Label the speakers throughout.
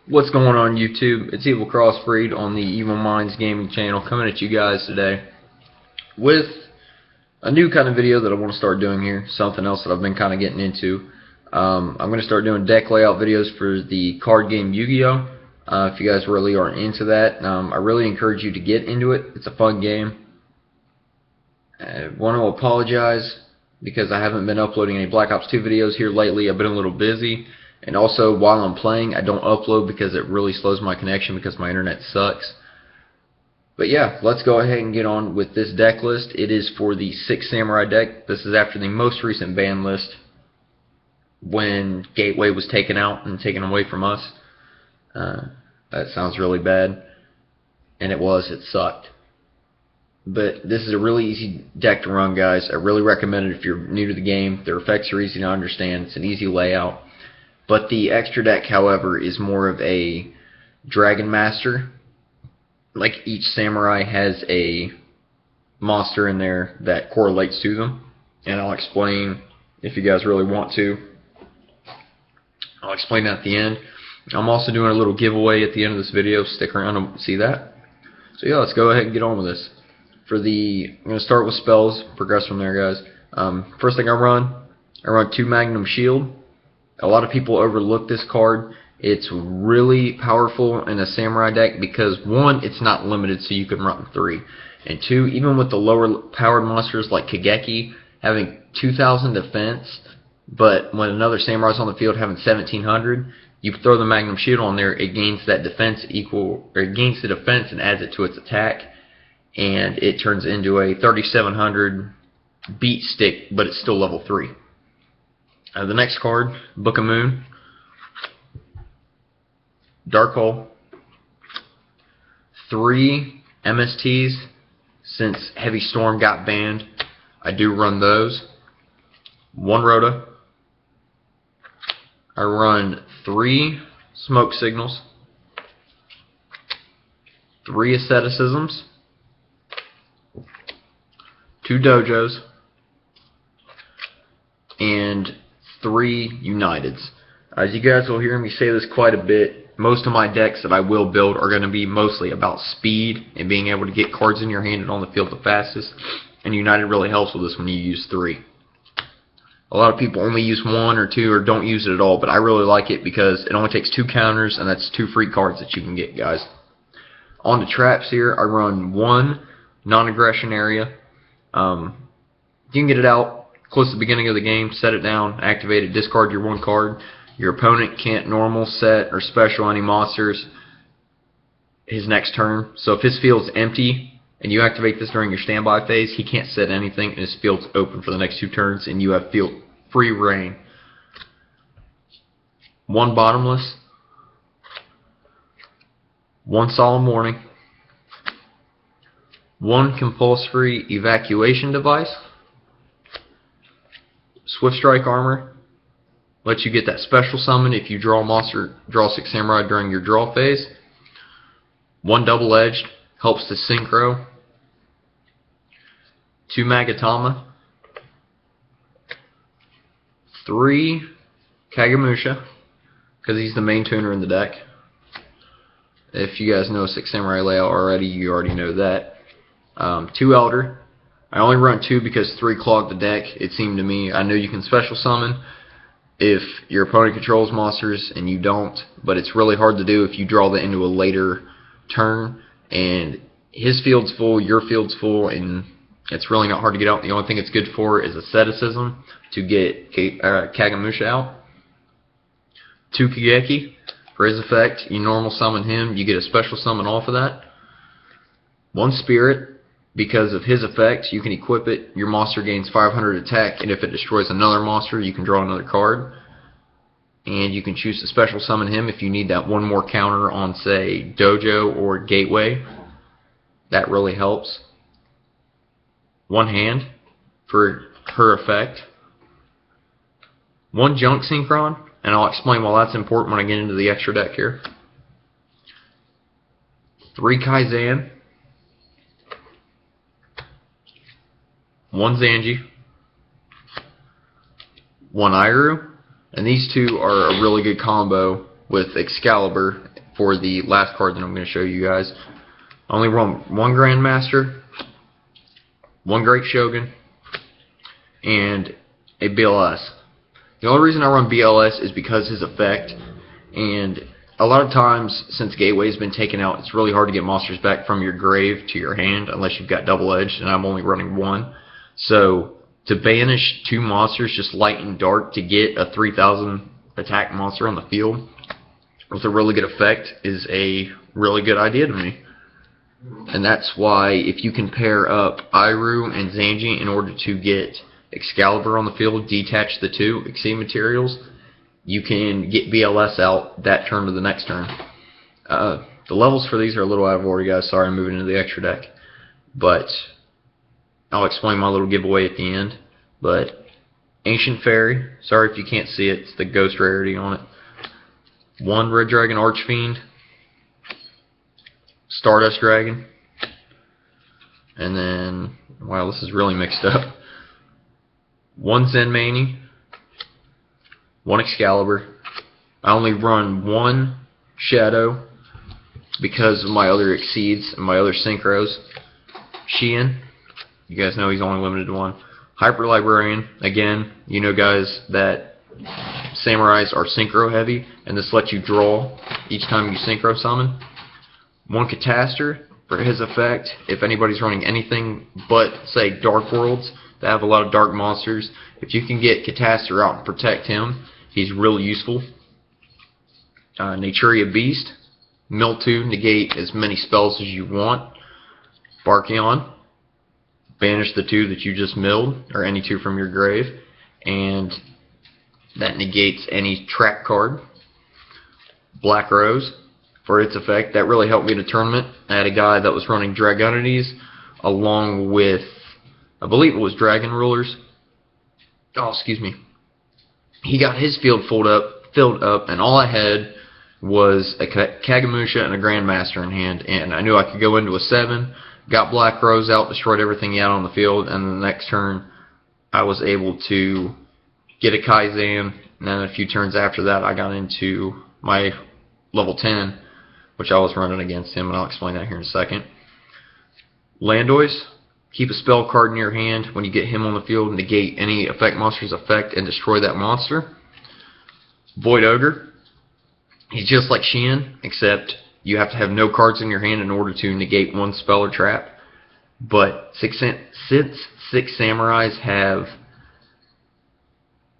Speaker 1: What's going on YouTube? It's Evil Crossbreed on the Evil Minds Gaming channel, coming at you guys today with a new kind of video that I want to start doing here, something else that I've been kind of getting into. I'm going to start doing deck layout videos for the card game Yu-Gi-Oh! If you guys really are into that, I really encourage you to get into it. It's a fun game. I want to apologize because I haven't been uploading any Black Ops 2 videos here lately. I've been a little busy. And also, while I'm playing, I don't upload because it really slows my connection because my internet sucks. But yeah, let's go ahead and get on with this deck list. It is for the 6 Samurai deck. This is after the most recent ban list when Gateway was taken out and taken away from us. That sounds really bad. And it was. It sucked. But this is a really easy deck to run, guys. I really recommend it if you're new to the game. Their effects are easy to understand. It's an easy layout. But the extra deck, however, is more of a Dragon Master. Like each samurai has a monster in there that correlates to them. And I'll explain if you guys really want to. I'll explain that at the end. I'm also doing a little giveaway at the end of this video. Stick around and see that. So yeah, let's go ahead and get on with this. I'm going to start with spells, progress from there, guys. First thing I run 2 Magnum Shield. A lot of people overlook this card. It's really powerful in a samurai deck because 1, it's not limited, so you can run 3. And 2, even with the lower powered monsters like Kageki having 2,000 defense, but when another samurai's on the field having 1,700, you throw the Magnum Shield on there, it gains that defense it gains the defense and adds it to its attack, and it turns into a 3,700 beat stick, but it's still level 3. The next card, Book of Moon, Dark Hole, 3 MSTs. Since Heavy Storm got banned, I do run those. 1 Rhoda. I run 3 Smoke Signals, 3 Asceticisms, 2 Dojos, and 3 Uniteds. As you guys will hear me say this quite a bit, most of my decks that I will build are going to be mostly about speed and being able to get cards in your hand and on the field the fastest. And United really helps with this when you use 3. A lot of people only use 1 or 2 or don't use it at all, but I really like it because it only takes 2 counters and that's 2 free cards that you can get, guys. On the traps here, I run 1 non-aggression area. You can get it out close to the beginning of the game, set it down, activate it, discard your 1 card. Your opponent can't normal, set, or special any monsters his next turn. So if his field's empty and you activate this during your standby phase, he can't set anything and his field's open for the next 2 turns and you have field free reign. 1 Bottomless, 1 Solemn Warning, 1 Compulsory Evacuation Device, Swift Strike Armor, lets you get that special summon if you draw a monster, draw 6 Samurai during your draw phase. 1 Double Edged, helps to synchro. 2 Magatama. 3 Kagemusha, because he's the main tuner in the deck. If you guys know 6 Samurai layout already, you already know that. 2 Elder. I only run 2 because 3 clogged the deck, it seemed to me. I know you can special summon if your opponent controls monsters and you don't, but it's really hard to do if you draw that into a later turn and his field's full, your field's full, and it's really not hard to get out. The only thing it's good for is Asceticism to get Kagemusha out. 2 Kageki, for his effect, you normal summon him, you get a special summon off of that. 1 Spirit. Because of his effect, you can equip it, your monster gains 500 attack, and if it destroys another monster, you can draw another card. And you can choose to special summon him if you need that 1 more counter on, say, Dojo or Gateway. That really helps. 1 Hand for her effect. 1 Junk Synchron, and I'll explain why that's important when I get into the extra deck here. 3 Kaizan. 1 Zanji, 1 Iru, and these 2 are a really good combo with Excalibur for the last card that I'm going to show you guys. I only run one Grandmaster, one Great Shogun, and a BLS. The only reason I run BLS is because his effect, and a lot of times since Gateway's been taken out, it's really hard to get monsters back from your grave to your hand unless you've got double edged, and I'm only running one. So to banish two monsters, just light and dark, to get a 3000 attack monster on the field with a really good effect is a really good idea to me. And that's why if you can pair up Iru and Zanji in order to get Excalibur on the field, detach the two Exceed materials, you can get BLS out that turn to the next turn. The levels for these are a little out of order, guys. Sorry, I'm moving into the extra deck. But I'll explain my little giveaway at the end. But Ancient Fairy, sorry if you can't see it, it's the ghost rarity on it. One Red Dragon Archfiend, Stardust Dragon, and then, wow, this is really mixed up. One Zen Mani, one Excalibur. I only run one Shadow because of my other Exceeds and my other Synchros. Xian, you guys know he's only limited to one. Hyper Librarian, again, you know guys that Samurais are Synchro heavy, and this lets you draw each time you Synchro summon. One Catastor for his effect. If anybody's running anything but, say, Dark Worlds that have a lot of dark monsters, if you can get Catastor out and protect him, he's really useful. Naturia Beast, mill 2, negate as many spells as you want. Barkion, banish the two that you just milled, or any two from your grave, and that negates any trap card. Black Rose, for its effect, that really helped me in a tournament. I had a guy that was running Dragonities along with, I believe it was Dragon Rulers. Oh, excuse me. He got his field filled up, and all I had was a Kagamusha and a Grandmaster in hand, and I knew I could go into a 7, got Black Rose out, destroyed everything he had on the field, and the next turn I was able to get a Kaizan, and then a few turns after that I got into my level 10, which I was running against him, and I'll explain that here in a second. Landois, keep a spell card in your hand. When you get him on the field, negate any effect monster's effect and destroy that monster. Void Ogre, he's just like Xian, except you have to have no cards in your hand in order to negate one spell or trap. But since 6 Samurais have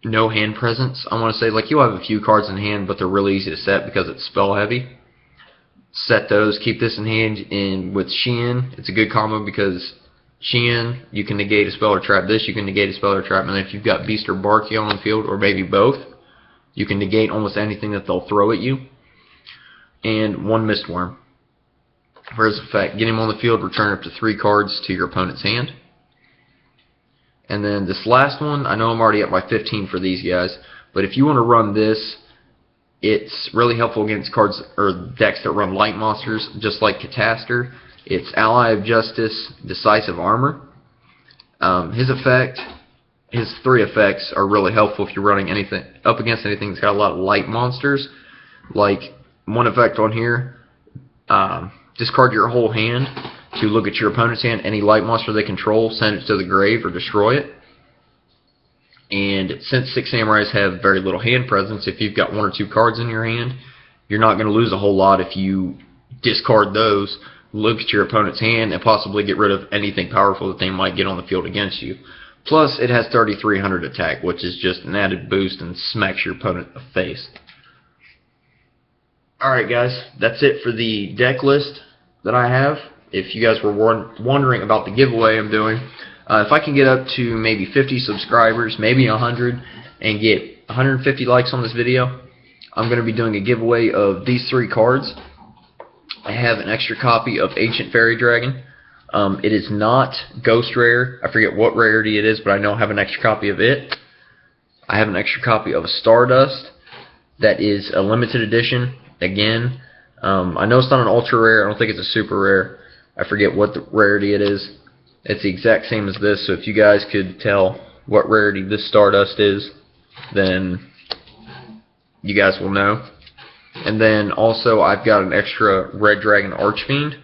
Speaker 1: no hand presence, I want to say, like, you'll have a few cards in hand, but they're really easy to set because it's spell heavy. Set those, keep this in hand, and with Xian, it's a good combo because Xian, you can negate a spell or trap this, you can negate a spell or trap, and then if you've got Beast or Barkion on the field, or maybe both, you can negate almost anything that they'll throw at you. And one Mistworm. For his effect, get him on the field, return up to 3 cards to your opponent's hand. And then this last one, I know I'm already at my 15 for these guys, but if you want to run this, it's really helpful against cards or decks that run light monsters, just like Catastor. It's Ally of Justice, Decisive Armor. His effect, his 3 effects are really helpful if you're running anything up against anything that's got a lot of light monsters. Like one effect on here, discard your whole hand to look at your opponent's hand. Any light monster they control, send it to the grave or destroy it. And since 6 Samurais have very little hand presence, if you've got 1 or 2 cards in your hand, you're not going to lose a whole lot if you discard those, look at your opponent's hand, and possibly get rid of anything powerful that they might get on the field against you. Plus, it has 3300 attack, which is just an added boost and smacks your opponent in the face. Alright guys, that's it for the deck list that I have. If you guys were wondering about the giveaway I'm doing, if I can get up to maybe 50 subscribers, maybe 100, and get 150 likes on this video, I'm going to be doing a giveaway of these 3 cards. I have an extra copy of Ancient Fairy Dragon. It is not Ghost Rare. I forget what rarity it is, but I know I have an extra copy of it. I have an extra copy of a Stardust that is a limited edition. Again, I know it's not an ultra rare. I don't think it's a super rare. I forget what the rarity it is. It's the exact same as this, so if you guys could tell what rarity this Stardust is, then you guys will know. And then also I've got an extra Red Dragon Archfiend.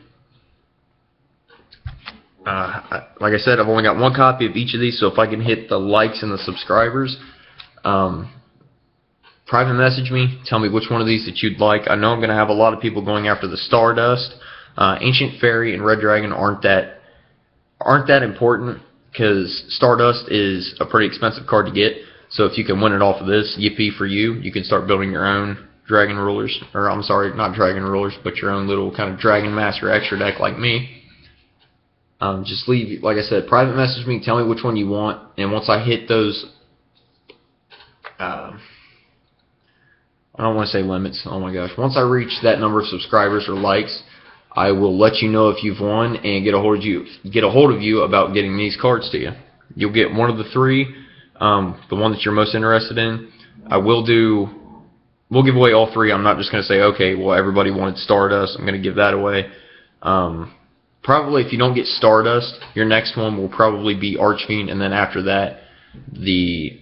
Speaker 1: Like I said, I've only got one copy of each of these, so if I can hit the likes and the subscribers, private message me, tell me which one of these that you'd like. I know I'm going to have a lot of people going after the Stardust. Ancient Fairy and Red Dragon aren't that important, because Stardust is a pretty expensive card to get. So if you can win it off of this, yippee for you. You can start building your own Dragon Rulers, or I'm sorry, not Dragon Rulers, but your own little kind of Dragon Master extra deck like me. Just leave, like I said, private message me, tell me which one you want, and once I hit those, I don't want to say limits, oh my gosh, once I reach that number of subscribers or likes, I will let you know if you've won and get a hold of you about getting these cards to you. You'll get one of the three, the one that you're most interested in. We'll give away all three. I'm not just going to say, okay, well, everybody wanted Stardust, I'm going to give that away. Probably if you don't get Stardust, your next one will probably be Archfiend, and then after that, the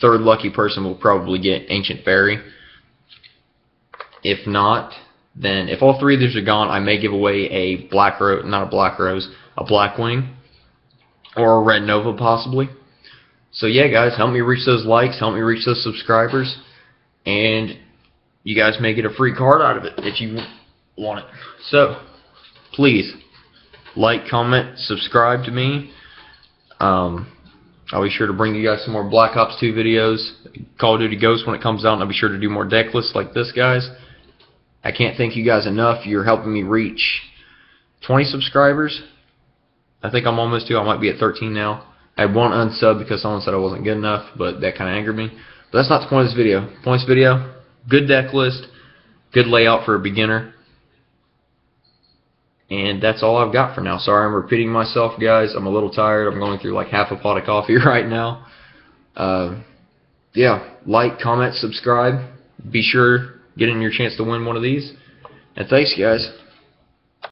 Speaker 1: third lucky person will probably get Ancient Fairy. If not, then if all three of these are gone, I may give away a Black Rose, not a Black Rose, a Blackwing, or a Red Nova possibly. So yeah, guys, help me reach those likes, help me reach those subscribers, and you guys may get a free card out of it if you want it. So, please, like, comment, subscribe to me. I'll be sure to bring you guys some more Black Ops 2 videos, Call of Duty Ghosts when it comes out, and I'll be sure to do more deck lists like this, guys. I can't thank you guys enough. You're helping me reach 20 subscribers. I think I'm almost to. I might be at 13 now. I had one unsub because someone said I wasn't good enough, but that kind of angered me. But that's not the point of this video. The point of this video, good deck list, good layout for a beginner. And that's all I've got for now. Sorry I'm repeating myself, guys. I'm a little tired. I'm going through like half a pot of coffee right now. Yeah, like, comment, subscribe. Be sure, get in your chance to win one of these. And thanks, guys.